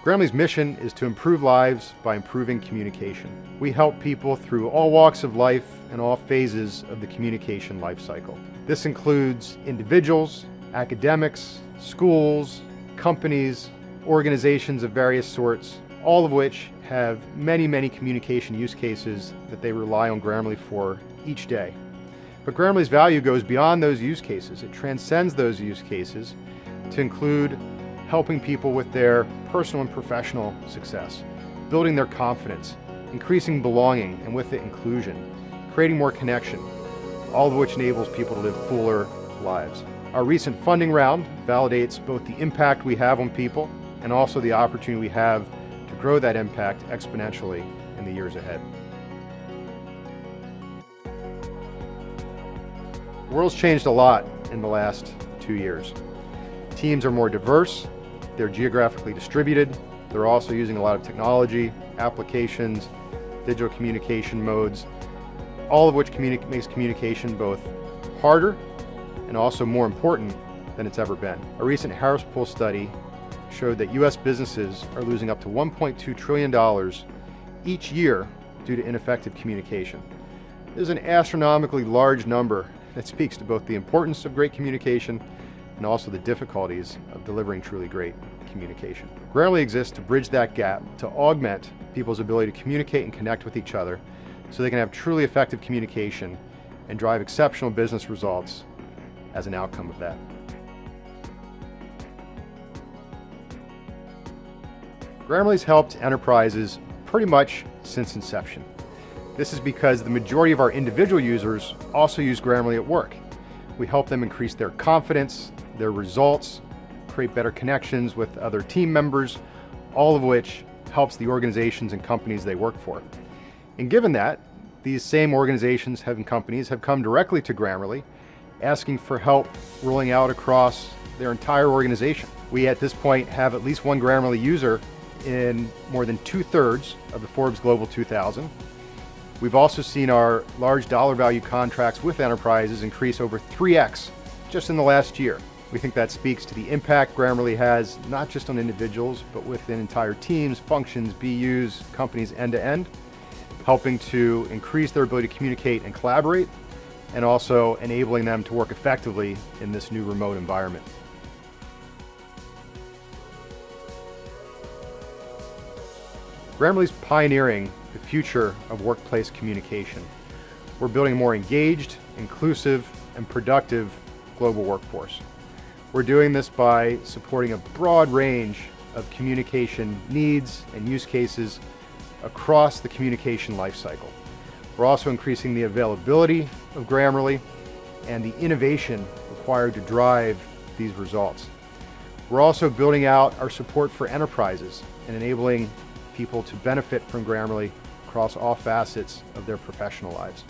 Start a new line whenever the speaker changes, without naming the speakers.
Grammarly's mission is to improve lives by improving communication. We help people through all walks of life and all phases of the communication life cycle. This includes individuals, academics, schools, companies, organizations of various sorts, all of which have many communication use cases that they rely on Grammarly for each day. But Grammarly's value goes beyond those use cases. It transcends those use cases to include helping people with their personal and professional success, building their confidence, increasing belonging, and with it inclusion, creating more connection, all of which enables people to live fuller lives. Our recent funding round validates both the impact we have on people and also the opportunity we have to grow that impact exponentially in the years ahead. The world's changed a lot in the last 2 years. Teams are more diverse, they're geographically distributed, they're also using a lot of technology, applications, digital communication modes, all of which makes communication both harder and also more important than it's ever been. A recent Harris Poll study showed that US businesses are losing up to $1.2 trillion each year due to ineffective communication. This is an astronomically large number that speaks to both the importance of great communication and also the difficulties of delivering truly great communication. Grammarly exists to bridge that gap, to augment people's ability to communicate and connect with each other so they can have truly effective communication and drive exceptional business results as an outcome of that. Grammarly's helped enterprises pretty much since inception. This is because the majority of our individual users also use Grammarly at work. We help them increase their confidence, their results, create better connections with other team members, all of which helps the organizations and companies they work for. And given that, these same organizations and companies have come directly to Grammarly asking for help rolling out across their entire organization. We at this point have at least one Grammarly user in more than 2/3 of the Forbes Global 2000. We've also seen our large dollar value contracts with enterprises increase over 3x just in the last year. We think that speaks to the impact Grammarly has not just on individuals, but within entire teams, functions, BUs, companies end to end, helping to increase their ability to communicate and collaborate, and also enabling them to work effectively in this new remote environment. Grammarly's pioneering the future of workplace communication. We're building a more engaged, inclusive, and productive global workforce. We're doing this by supporting a broad range of communication needs and use cases across the communication lifecycle. We're also increasing the availability of Grammarly and the innovation required to drive these results. We're also building out our support for enterprises and enabling people to benefit from Grammarly across all facets of their professional lives.